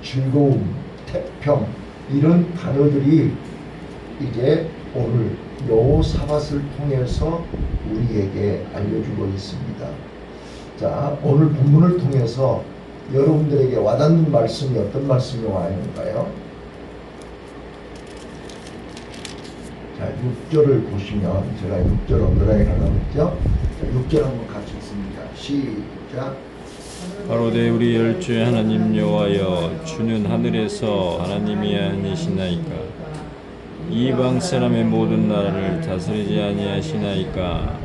즐거움, 태평 이런 단어들이 이제 오늘 여호사밧을 통해서 우리에게 알려주고 있습니다. 자, 오늘 본문을 통해서 여러분들에게 와닿는 말씀이 어떤 말씀이 와 있는가요? 자, 6절을 보시면 제가 6절 언더라인 하라고 했죠? 자, 6절 한번 같이 읽습니다. 시작. 가로되 우리 열주의 하나님 여호와여, 주는 하늘에서 하나님이 아니시나이까? 이방 사람의 모든 나라를 다스리지 아니하시나이까?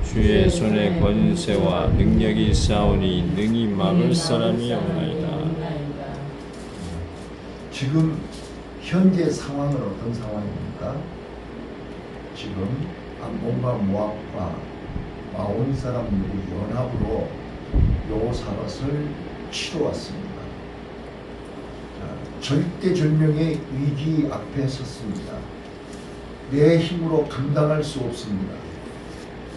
주의 손에 권세와 능력이 있사오니 능히 막을 사람이 없나이다. 지금 현재 상황은 어떤 상황입니까? 지금 암몬과 모압과 마온 사람들이 연합으로 여호사밧을 치러 왔습니다. 절대절명의 위기 앞에 섰습니다. 내 힘으로 감당할 수 없습니다.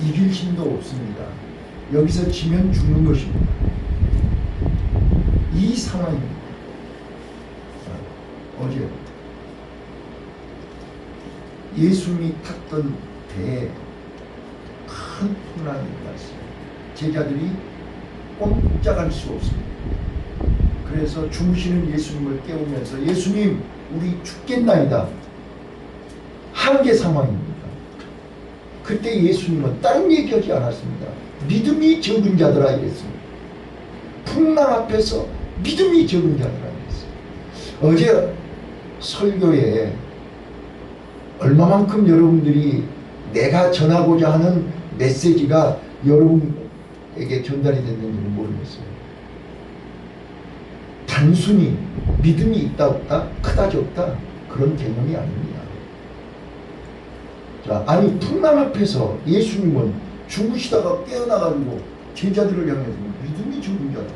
이길 힘도 없습니다. 여기서 지면 죽는 것입니다. 이 상황입니다. 어제 예수님이 탔던 배에 큰 풍랑이 일어났어요. 제자들이 꼼짝할 수 없습니다. 그래서 주무시는 예수님을 깨우면서 예수님, 우리 죽겠나이다. 한계 상황입니다. 그때 예수님은 다른 얘기하지 않았습니다. 믿음이 적은 자들아 이랬습니다. 풍랑 앞에서 믿음이 적은 자들아 이랬어요. 어제 설교에 얼마만큼 여러분들이 내가 전하고자 하는 메시지가 여러분에게 전달이 됐는지는 모르겠어요. 단순히 믿음이 있다 없다, 크다 적다 그런 개념이 아닙니다. 자, 아니 풍랑 앞에서 예수님은 주무시다가 깨어나가지고 제자들을 향해서 믿음이 적은 자다.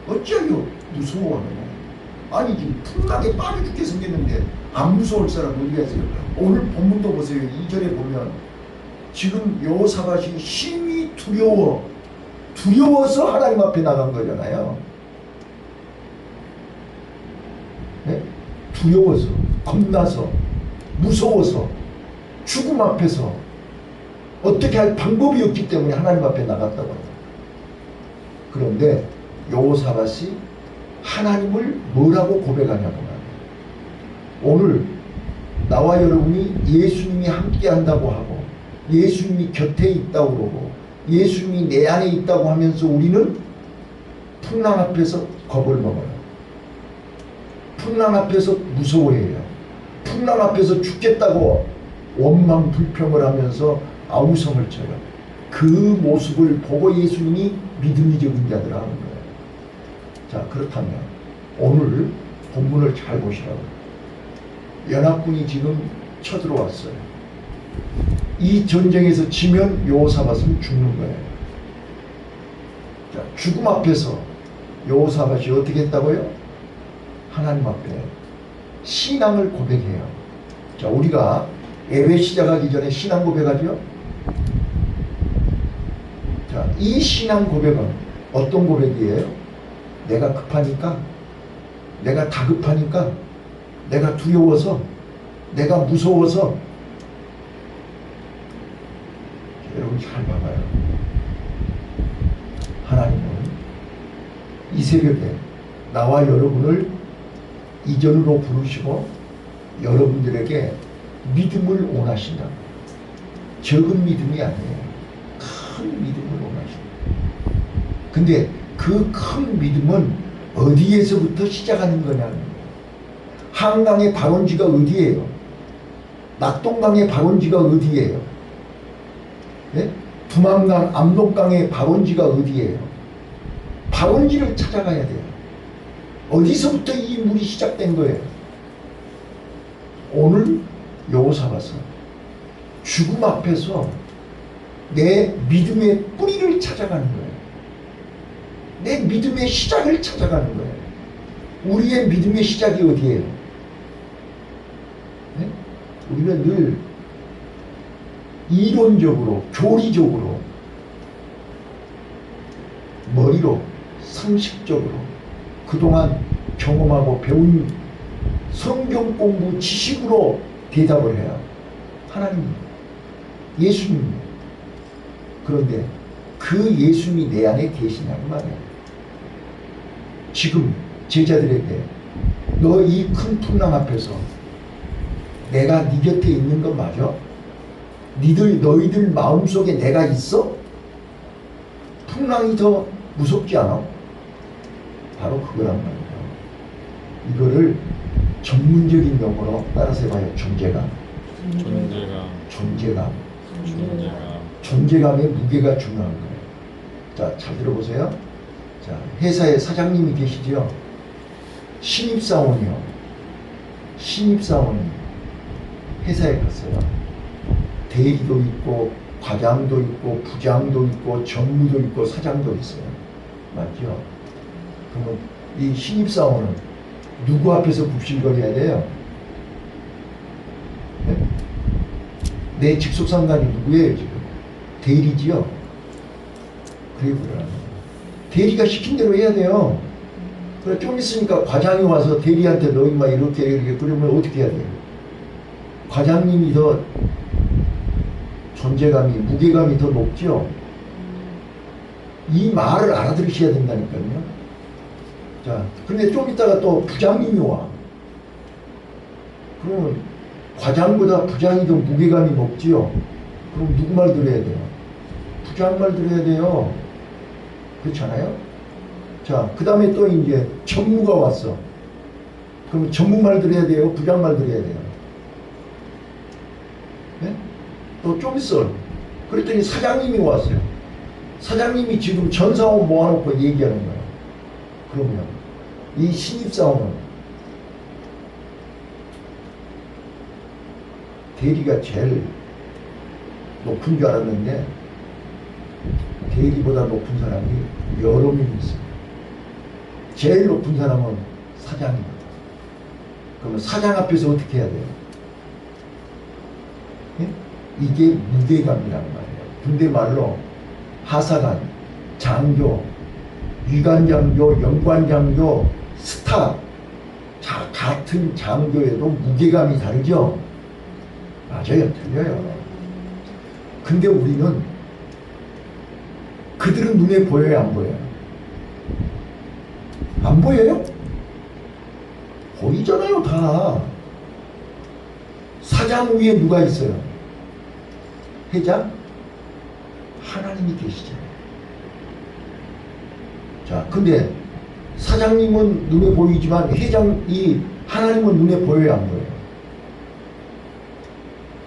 어찌하여 무서워하느냐. 아니 지금 풍랑에 빠져 죽게 생겼는데 안 무서울 사람 어디 계세요? 오늘 본문도 보세요. 2절에 보면 지금 여호사밧이 심히 두려워서 하나님 앞에 나간 거잖아요. 네? 두려워서, 겁나서, 무서워서, 죽음 앞에서 어떻게 할 방법이 없기 때문에 하나님 앞에 나갔다고 합니다. 그런데 여호사밧이 하나님을 뭐라고 고백하냐고 말이에요. 오늘 나와 여러분이 예수님이 함께 한다고 하고 예수님이 곁에 있다고 그러고 예수님이 내 안에 있다고 하면서 우리는 풍랑 앞에서 겁을 먹어요. 풍랑 앞에서 무서워해요. 풍랑 앞에서 죽겠다고 원망 불평을 하면서 아우성을 쳐요. 그 모습을 보고 예수님이 믿음이 적은 자들 하는 거예요. 자, 그렇다면 오늘 본문을 잘 보시라고. 연합군이 지금 쳐들어왔어요. 이 전쟁에서 지면 여호사밧은 죽는 거예요. 자, 죽음 앞에서 여호사밧이 어떻게 했다고요? 하나님 앞에 신앙을 고백해요. 자, 우리가 예배 시작하기 전에 신앙 고백하죠? 자, 이 신앙 고백은 어떤 고백이에요? 내가 급하니까, 내가 다급하니까, 내가 두려워서, 내가 무서워서. 여러분 잘 봐봐요. 하나님은 이 새벽에 나와 여러분을 이전으로 부르시고 여러분들에게 믿음을 원하신다. 적은 믿음이 아니에요. 큰 믿음을 원하신다. 근데 그 큰 믿음은 어디에서부터 시작하는 거냐는 거예요. 한강의 발원지가 어디예요? 낙동강의 발원지가 어디예요? 네? 두만강, 압록강의 발원지가 어디예요? 발원지를 찾아가야 돼요. 어디서부터 이 물이 시작된 거예요? 오늘 여호사밧은 죽음 앞에서 내 믿음의 뿌리를 찾아가는 거예요. 내 믿음의 시작을 찾아가는 거예요. 우리의 믿음의 시작이 어디예요? 네? 우리는 늘 이론적으로, 교리적으로, 머리로, 상식적으로 그동안 경험하고 배운 성경 공부 지식으로 대답을 해야 하나님, 예수님. 그런데 그 예수님이 내 안에 계시냐는 말이야. 지금 제자들에게 너 이 큰 풍랑 앞에서 내가 네 곁에 있는 건 맞아? 너희들 마음속에 내가 있어? 풍랑이 더 무섭지 않아? 바로 그거란 말이야. 이거를 전문적인 용어로 따라서 해봐요. 존재감. 존재감의 무게가 중요한 거예요. 자, 잘 들어보세요. 자, 회사에 사장님이 계시죠? 신입사원이요. 신입사원이 회사에 갔어요. 대리도 있고 과장도 있고 부장도 있고 전무도 있고 사장도 있어요. 맞죠? 그러면 이 신입사원은 누구 앞에서 굽실거려야 돼요? 네? 내 직속상관이 누구예요 지금? 대리지요? 그래 그러라는 거예요. 대리가 시킨 대로 해야 돼요. 그래 좀 있으니까 과장이 와서 대리한테 너 인마 이렇게 그러면 어떻게 해야 돼요? 과장님이 더 존재감이 무게감이 더 높죠? 이 말을 알아들으셔야 된다니까요. 자, 근데 좀 있다가 또 부장님이 와. 그러면 과장보다 부장이 더 무게감이 높지요? 그럼 누구 말 들어야 돼요? 부장 말 들어야 돼요. 그렇잖아요? 자, 그 다음에 또 이제 전무가 왔어. 그럼 전무 말 들어야 돼요? 부장 말 들어야 돼요? 네? 또 좀 있어. 그랬더니 사장님이 왔어요. 사장님이 지금 전사원 모아놓고 얘기하는 거예요. 그러면 이 신입사원은 대리가 제일 높은 줄 알았는데 대리보다 높은 사람이 여러 명 있어요. 제일 높은 사람은 사장입니다. 그러면 사장 앞에서 어떻게 해야 돼요? 예? 이게 무게감이란 말이에요. 군대 말로 하사관, 장교, 위관장교, 연관장교, 스타 같은 장교에도 무게감이 다르죠? 맞아요. 틀려요. 근데 우리는 그들은 눈에 보여요? 안 보여요? 안 보여요? 보이잖아요. 다. 사장 위에 누가 있어요? 회장? 하나님이 계시잖아요. 자, 근데 사장님은 눈에 보이지만 회장이 하나님은 눈에 보여요? 안 보여요?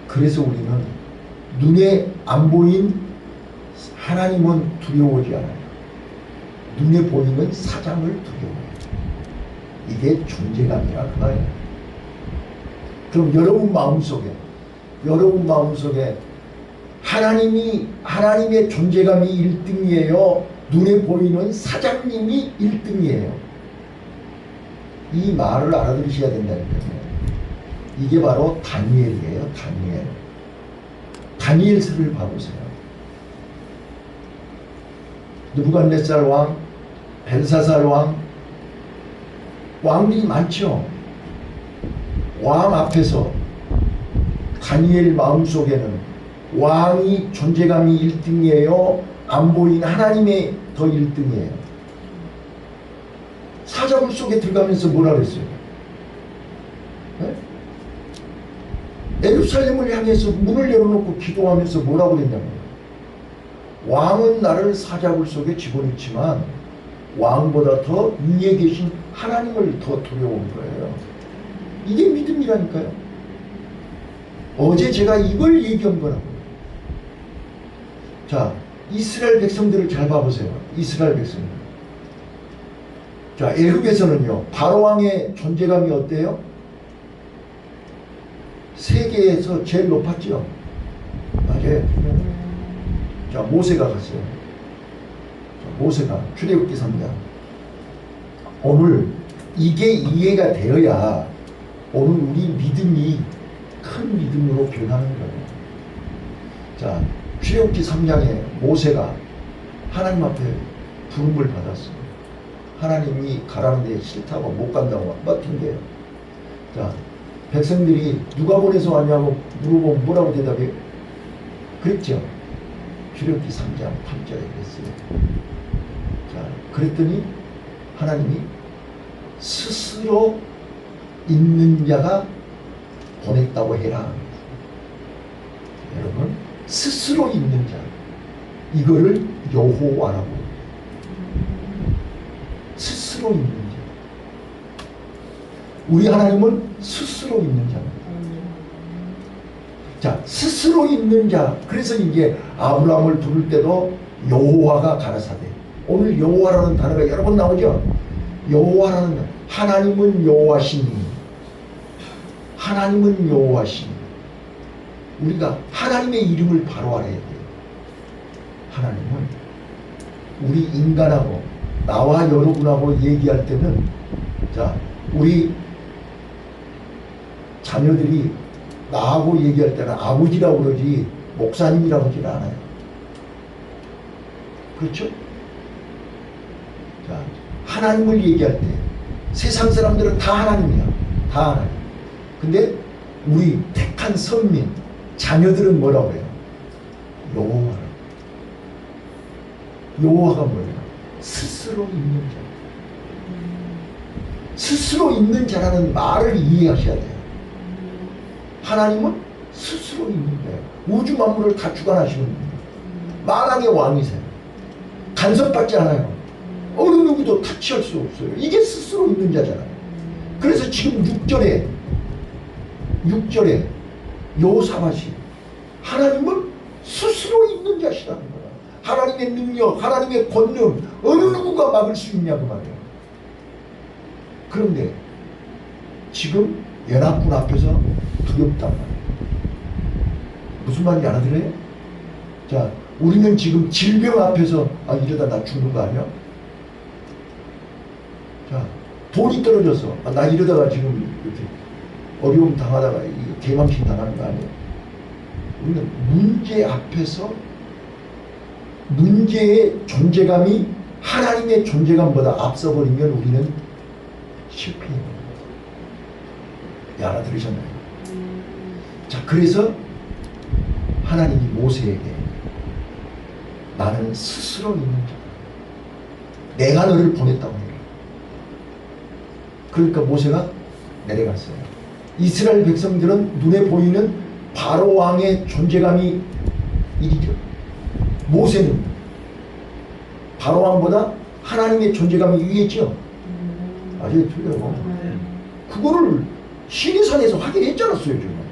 그래서 우리는 눈에 안 보인 하나님은 두려워하지 않아요. 눈에 보이는 사장을 두려워해요. 이게 존재감이라 그 말이에요. 그럼 여러분 마음속에 하나님의 존재감이 1등이에요? 눈에 보이는 사장님이 1등이에요? 이 말을 알아들으셔야 된다니까요. 이게 바로 다니엘이에요. 다니엘서를 봐보세요. 느부갓네살 왕, 벨사살 왕, 왕들이 많죠. 왕 앞에서 다니엘 마음속에는 왕이 존재감이 1등이에요? 안 보인 하나님의 더 1등이에요? 사자굴 속에 들어가면서 뭐라 그랬어요? 네? 예루살렘을 향해서 문을 열어놓고 기도하면서 뭐라고 그랬냐면 왕은 나를 사자굴 속에 집어넣지만 왕보다 더 위에 계신 하나님을 더 두려워한 거예요. 이게 믿음이라니까요. 어제 제가 이걸 얘기한 거라고요. 자, 이스라엘 백성들을 잘 봐보세요. 이스라엘 백성들. 자, 애굽에서는요, 바로왕의 존재감이 어때요? 세계에서 제일 높았죠. 맞아요. 자, 모세가 갔어요. 자, 모세가 출애굽기 3장. 오늘 이게 이해가 되어야 오늘 우리 믿음이 큰 믿음으로 변하는 거예요. 자, 출애굽기 3장에 모세가 하나님 앞에 부름을 받았어요. 하나님이 가라는데 싫다고 못 간다고 버틴대요. 자, 백성들이 누가 보내서 왔냐고 물어보면 뭐라고 대답해요? 그랬죠. 출애굽기 3장 8절에 그랬어요. 자, 그랬더니 하나님이 스스로 있는 자가 보냈다고 해라. 여러분, 스스로 있는 자, 이거를 여호와라고 해요. 스스로 있는 자. 우리 하나님은 스스로 있는 자입니다. 자, 스스로 있는 자. 그래서 이제 아브라함을 부를 때도 여호와가 가라사대. 오늘 여호와라는 단어가 여러 번 나오죠. 여호와라는 단어. 하나님은 여호와시니. 하나님은 여호와시니. 우리가 하나님의 이름을 바로 알아야 돼요. 하나님은 우리 인간하고 나와 여러분하고 얘기할 때는, 자, 우리 자녀들이 나하고 얘기할 때는 아버지라고 그러지 목사님이라고 하지 않아요. 그렇죠? 자, 하나님을 얘기할 때 세상 사람들은 다 하나님이야. 다 하나님. 근데 우리 택한 선민 자녀들은 뭐라고 해요? 여호와라고. 여호와가 뭐예요? 스스로 있는 자. 스스로 있는 자라는 말을 이해하셔야 돼요. 하나님은 스스로 있는 자예요. 우주 만물을 다 주관하시는 분이에요. 만왕의 왕이세요. 간섭받지 않아요. 어느 누구도 타치할 수 없어요. 이게 스스로 있는 자잖아요. 그래서 지금 6절에 여호사밧이 하나님은 스스로 있는 자시라는 거야. 하나님의 능력, 하나님의 권능, 어느 누구가 막을 수 있냐고 말이에요. 그런데 지금 연합군 앞에서 두렵단 말이에요. 무슨 말인지 알아들어요? 자, 우리는 지금 질병 앞에서 이러다 나 죽는 거 아니야? 자, 돈이 떨어져서 나 이러다가 지금 이렇게 어려움 당하다가 개망신 당하는 거 아니에요? 우리는 문제 앞에서 문제의 존재감이 하나님의 존재감보다 앞서버리면 우리는 실패해요. 알아들으셨나요? 자, 그래서 하나님이 모세에게 나는 스스로 있는 자다. 내가 너를 보냈다고 해요. 그러니까 모세가 내려갔어요. 이스라엘 백성들은 눈에 보이는 바로 왕의 존재감이 1위죠. 모세는 바로 왕보다 하나님의 존재감이 위했죠. 아주 틀려요. 그거를 시내산에서 확인했지 않았어요. 지금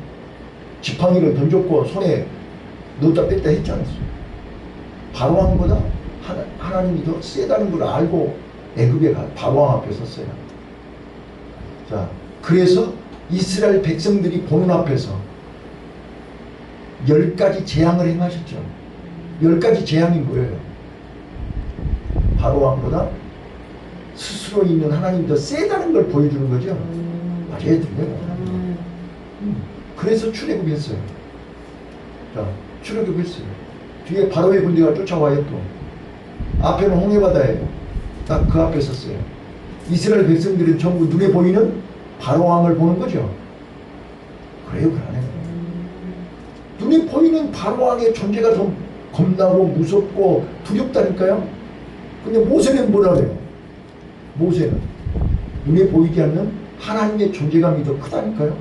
지팡이를 던졌고 손에 넣었다 뺐다 했지 않았어요. 바로 왕보다 하나님이 더 세다는 걸 알고 애굽에 바로 왕 앞에 섰어요. 자, 그래서 이스라엘 백성들이 보는 앞에서 10가지 재앙을 행하셨죠. 10가지 재앙이 뭐예요? 바로 왕보다 스스로 있는 하나님이 더 세다는 걸 보여주는 거죠. 맞아요, 들려요. 그래서 출애굽했어요. 자, 출애굽했어요. 뒤에 바로의 군대가 쫓아와요. 또 앞에는 홍해바다예요. 딱 그 앞에 섰어요. 이스라엘 백성들은 전부 눈에 보이는 바로 왕을 보는 거죠. 그래요, 그러네. 눈에 보이는 바로 왕의 존재가 좀 겁나고 무섭고 두렵다니까요. 근데 모세는 뭐라 그래요? 모세는 눈에 보이지 않는 하나님의 존재감이 더 크다니까요.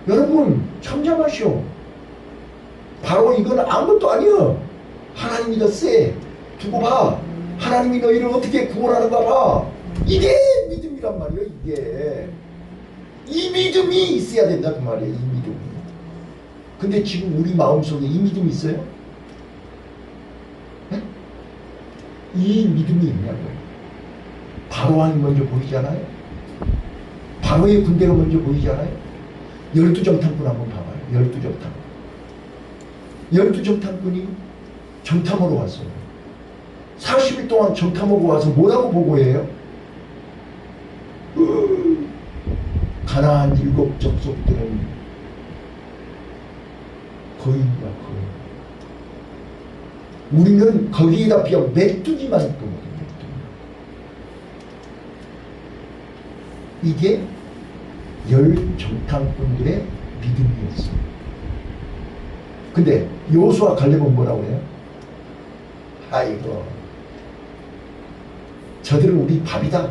여러분 참잠하시오. 바로 이건 아무것도 아니야. 하나님이 더 세. 두고 봐. 하나님이 너희를 어떻게 구원하는가 봐. 이게 믿음이란 말이에요. 이게 이 믿음이 있어야 된다 그 말이에요. 이 믿음이. 근데 지금 우리 마음속에 이 믿음이 있어요? 네? 이 믿음이 있냐고요. 바로왕이 먼저 보이잖아요. 바로의 군대가 먼저 보이잖아요. 12정탐꾼 한번 봐봐요. 12정탐꾼이 정탐하러 왔어요. 40일 동안 정탐하고 와서 뭐라고 보고해요? 가나안 7 족속들은 거인이다, 거인. 우리는 거기에다 비하면 메뚜기만 있거든요. 이게 열 정탐꾼들의 믿음이었어. 근데 여호수아 갈렙은 뭐라고 해요? 아이고, 저들은 우리 밥이다.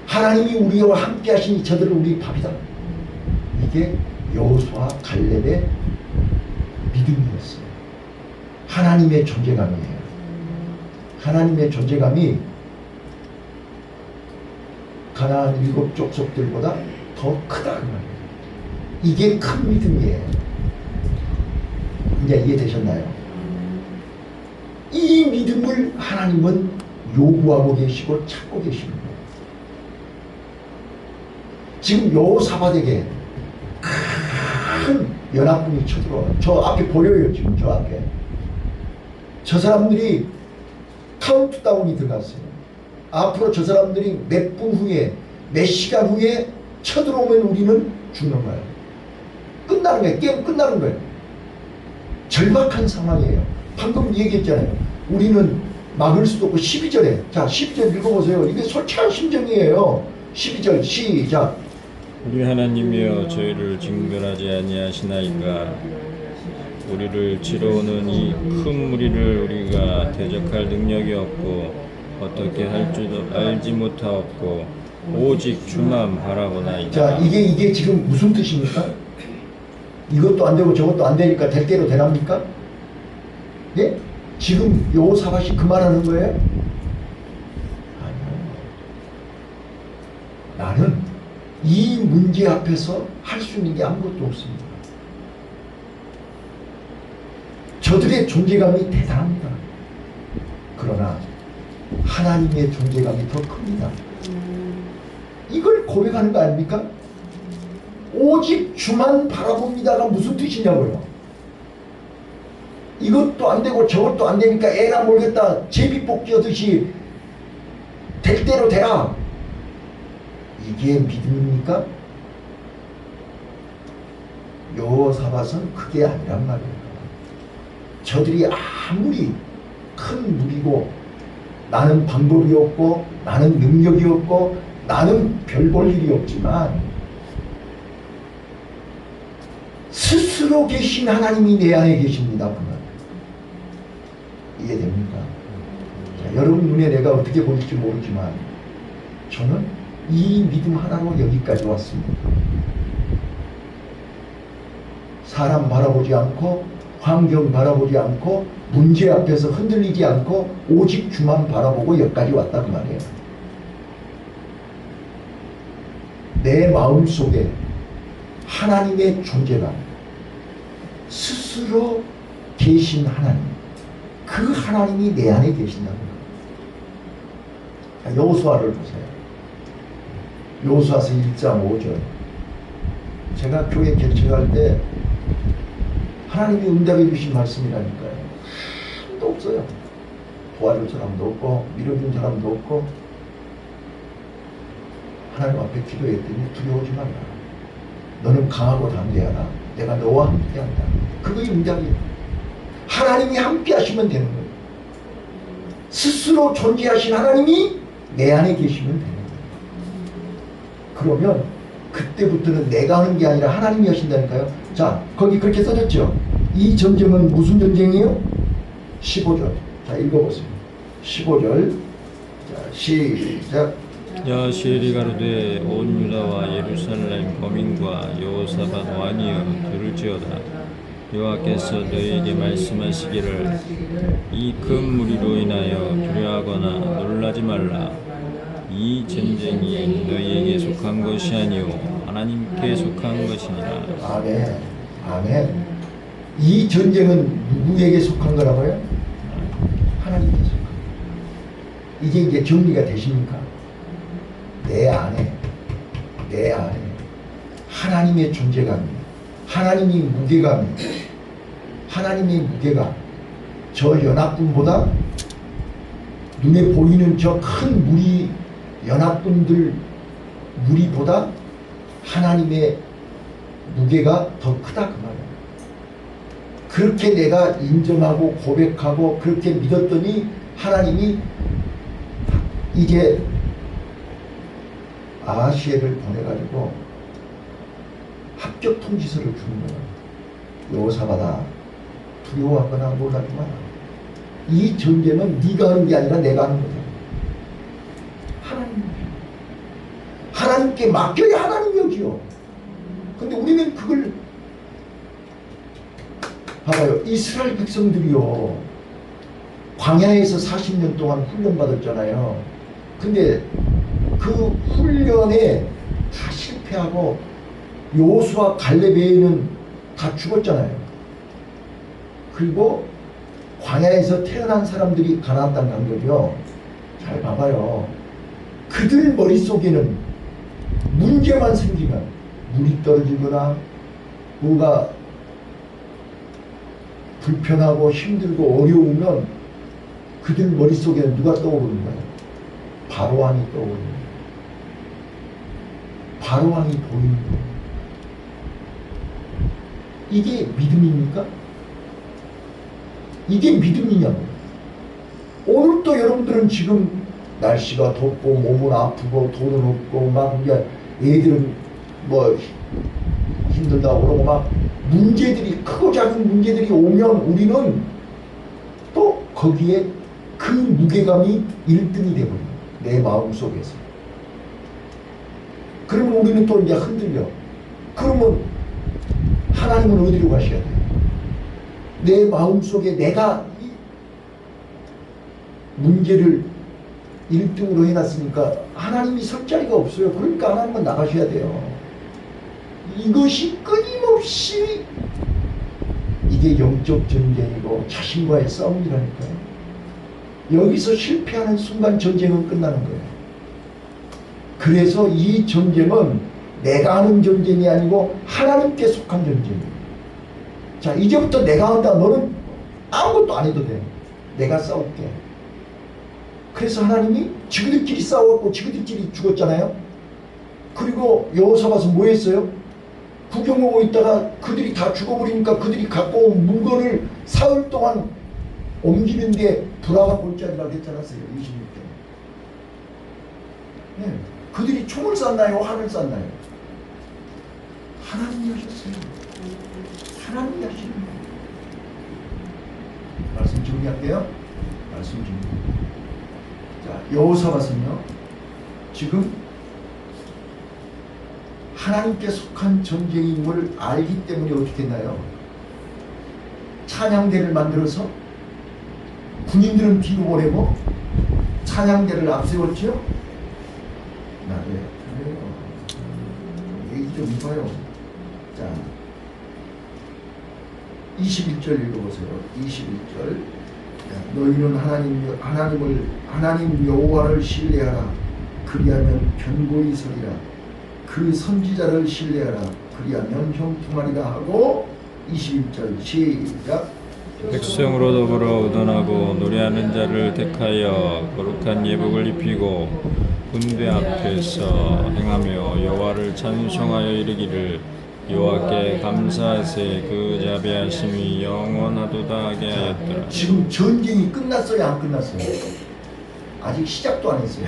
하나님이 우리와 함께 하시니 저들은 우리 밥이다. 이게 여호수아 갈렙의 믿음이었어요. 하나님의 존재감이에요. 하나님의 존재감이 가나안 7 족속들보다 더 크다 그 말이에요. 이게 큰 믿음이에요. 이제 이해되셨나요? 이 믿음을 하나님은 요구하고 계시고 찾고 계시는 거예요. 지금 여호사밧에게 큰 연합군이 쳐들어와요. 저 앞에 보여요. 지금 저 앞에 저 사람들이 카운트다운이 들어갔어요. 앞으로 저 사람들이 몇 분 후에 몇 시간 후에 쳐들어오면 우리는 죽는 거예요. 끝나는 거예요. 게임 끝나는 거예요. 절박한 상황이에요. 방금 얘기했잖아요. 우리는 막을 수도 없고 12절에 자 12절 읽어보세요. 이게 솔직한 심정이에요. 12절 시작. 우리 하나님이여 저희를 징벌하지 아니하시나이까. 우리를 치러오는 이 큰 무리를 우리가 대적할 능력이 없고 어떻게 할 줄도 알지 못하옵고 오직 주만 바라보나이다. 자 이게 지금 무슨 뜻입니까? 이것도 안 되고 저것도 안 되니까 될 대로 되랍니까? 예? 지금 여호사밧이 그 말하는 거예요? 아니요. 나는 이 문제 앞에서 할 수 있는 게 아무것도 없습니다. 저들의 존재감이 대단합니다. 그러나 하나님의 존재감이 더 큽니다. 이걸 고백하는 거 아닙니까? 오직 주만 바라봅니다가 무슨 뜻이냐고요. 이것도 안 되고 저것도 안 되니까 에라 모르겠다 제비뽑기 하듯이 될 대로 되라. 이게 믿음입니까? 여호사밧은 그게 아니란 말이에요. 저들이 아무리 큰 무리고 나는 방법이 없고 나는 능력이 없고 나는 별 볼 일이 없지만 스스로 계신 하나님이 내 안에 계십니다. 그 말. 이해됩니까? 자, 여러분 눈에 내가 어떻게 보일지 모르지만 저는 이 믿음 하나로 여기까지 왔습니다. 사람 바라보지 않고 환경 바라보지 않고 문제 앞에서 흔들리지 않고 오직 주만 바라보고 여기까지 왔다 그 말이에요. 내 마음속에 하나님의 존재감, 스스로 계신 하나님, 그 하나님이 내 안에 계신다는 거예요. 여호수아를 보세요. 여호수아서 1장 5절. 제가 교회 개척할 때 하나님이 응답해 주신 말씀이라니까요. 한도 없어요. 도와줄 사람도 없고 밀어준 사람도 없고 하나님 앞에 기도했더니 두려워하지 말라. 너는 강하고 담대하라. 내가 너와 함께한다. 그것이 응답이에요. 하나님이 함께 하시면 되는 거예요. 스스로 존재하신 하나님이 내 안에 계시면 되는 거예요. 그러면 그때부터는 내가 하는 게 아니라 하나님이 하신다니까요. 자, 거기 그렇게 써졌죠. 이 전쟁은 무슨 전쟁이에요? 15절. 자, 읽어보세요. 15절. 자, 시작. 야시엘이 가로되 온 유다와 예루살렘 거민과 여호사밧 왕이여 들을지어다. 여호와께서 너희에게 말씀하시기를 이 큰 무리로 인하여 두려워하거나 놀라지 말라. 이 전쟁이 너희에게 속한 것이 아니오 하나님께 속한 것이니라. 아멘. 아멘. 이 전쟁은 누구에게 속한 거라고요? 하나님께 속한 거예요. 이게 이제 정리가 되십니까? 내 안에 하나님의 존재감이, 하나님의 무게감이, 하나님의 무게가 저 연합군보다 눈에 보이는 저 큰 무리 연합군들 무리보다 하나님의 무게가 더 크다 그 말이에요. 그렇게 내가 인정하고 고백하고 그렇게 믿었더니 하나님이 이제 아하시엘을 보내가지고 합격 통지서를 주는 거야. 여호사밧아, 두려워하거나 놀라지 마라. 이 전쟁은 네가 하는 게 아니라 내가 하는 거다. 하나님께 맡겨야 하나님이 여기요. 근데 우리는 그걸 봐봐요. 이스라엘 백성들이요, 광야에서 40년 동안 훈련받았잖아요. 근데 그 훈련에 다 실패하고 여호수아 갈렙 외에는 다 죽었잖아요. 그리고 광야에서 태어난 사람들이 가나안 땅 간 거죠. 잘 봐봐요. 그들 머릿속에는 문제만 생기면, 물이 떨어지거나 뭐가 불편하고 힘들고 어려우면 그들 머릿속에는 누가 떠오르는 거예요? 바로왕이 떠오르는 거예요. 바로왕이 보이는 거예요. 이게 믿음입니까? 이게 믿음이냐고요. 오늘도 여러분들은 지금 날씨가 덥고 몸은 아프고 돈은 없고 막 이제 애들은 뭐 힘들다고 그러고 막 문제들이, 크고 작은 문제들이 오면 우리는 또 거기에 그 무게감이 1등이 되거든요. 내 마음속에서. 그러면 우리는 또 이제 흔들려. 그러면 하나님은 어디로 가셔야 돼요? 내 마음속에 내가 이 문제를 1등으로 해놨으니까 하나님이 설 자리가 없어요. 그러니까 하나님은 나가셔야 돼요. 이것이 끊임없이 이게 영적 전쟁이고 자신과의 싸움이라니까요. 여기서 실패하는 순간 전쟁은 끝나는 거예요. 그래서 이 전쟁은 내가 하는 전쟁이 아니고 하나님께 속한 전쟁이에요. 자, 이제부터 내가 한다. 너는 아무것도 안 해도 돼. 내가 싸울게. 그래서 하나님이 지그들끼리 싸웠고 지그들끼리 죽었잖아요. 그리고 여호사밧은 뭐 했어요? 구경하고 있다가 그들이 다 죽어버리니까 그들이 갖고 온 물건을 사흘 동안 옮기는데 불화가 골짜기라고 했잖아요. 26절. 네. 그들이 총을 쐈나요? 활을 쐈나요? 하나님이 하셨어요. 하나님이 하시는 거예요. 말씀 정리할게요. 말씀 정리. 자, 여호사밧은요, 지금 하나님께 속한 전쟁인 걸 알기 때문에 어떻게 했나요? 찬양대를 만들어서 군인들은 뒤로 보내고 찬양대를 앞세웠죠? 나도요. 얘기 좀 해봐요. 자, 21절 읽어보세요. 21절. 너희는 하나님 여호와를 신뢰하라. 그리하면 견고히 서리라. 그 선지자를 신뢰하라. 그리하면 형통하리라 하고 21절 시작. 백성으로 더불어 의논하고 노래하는 자를 택하여 거룩한 예복을 입히고 군대 앞에서 행하며 여호와를 찬송하여 이르기를 여호와께 감사하세. 그 자비하심이 영원하도다 하게 하였더라. 지금 전쟁이 끝났어요? 안 끝났어요? 아직 시작도 안 했어요.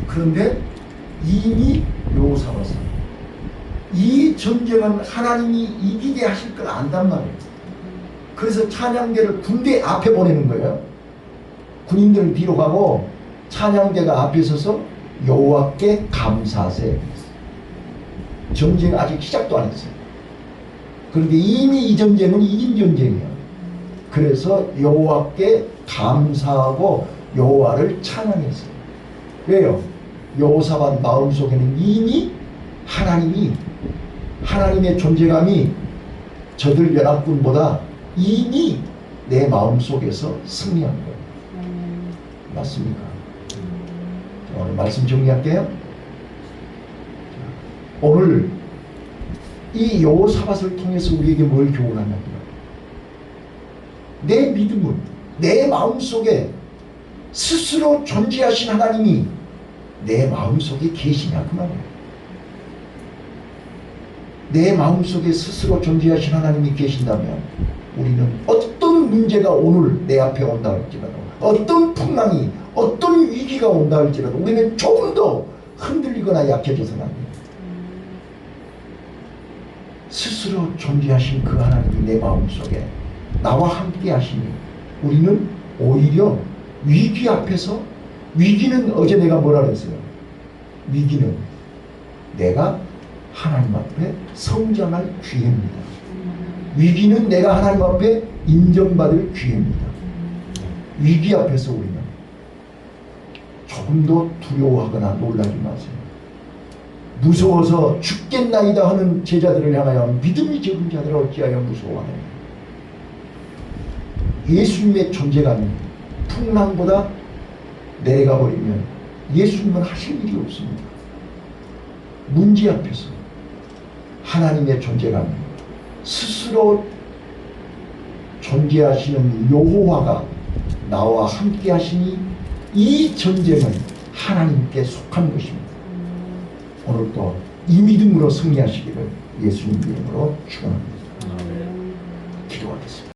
그런데 이미 여호사밧은 이 전쟁은 하나님이 이기게 하실 걸 안단 말이에요. 그래서 찬양대를 군대 앞에 보내는 거예요. 군인들은 뒤로 가고 찬양대가 앞에 서서 여호와께 감사하세. 전쟁 아직 시작도 안 했어요. 그런데 이미 이 전쟁은 이긴 전쟁이에요. 그래서 여호와께 감사하고 여호와를 찬양했어요. 왜요? 여호사밧 마음속에는 이미 하나님의 존재감이 저들 연합군보다 이미 내 마음속에서 승리한 거예요. 맞습니까? 오늘 말씀 정리할게요. 오늘 이 여호사밧을 통해서 우리에게 뭘 교훈하냐고요? 내 믿음은 내 마음속에 스스로 존재하신 하나님이 내 마음속에 계시냐 그 말이에요. 내 마음속에 스스로 존재하신 하나님이 계신다면 우리는 어떤 문제가 오늘 내 앞에 온다 할지라도, 어떤 풍랑이, 어떤 위기가 온다 할지라도 우리는 조금 더 흔들리지 흔들리거나 약해져서는 안 돼요. 스스로 존재하신 그 하나님이 내 마음속에 나와 함께 하시니 우리는 오히려 위기 앞에서, 위기는 어제 내가 뭐라 그랬어요? 위기는 내가 하나님 앞에 성장할 기회입니다. 위기는 내가 하나님 앞에 인정받을 기회입니다. 위기 앞에서 우리는 조금도 두려워하거나 놀라지 마세요. 무서워서 죽겠나이다 하는 제자들을 향하여 믿음이 적은 자들을 어찌하여 무서워하느냐. 예수님의 존재감이 풍랑보다 내려가 버리면 예수님은 하실 일이 없습니다. 문제 앞에서 하나님의 존재감이 스스로 존재하시는 여호와가 나와 함께 하시니 이 전쟁은 하나님께 속한 것입니다. 오늘도 이 믿음으로 승리하시기를 예수님 이름으로 축원합니다. 기도하겠습니다.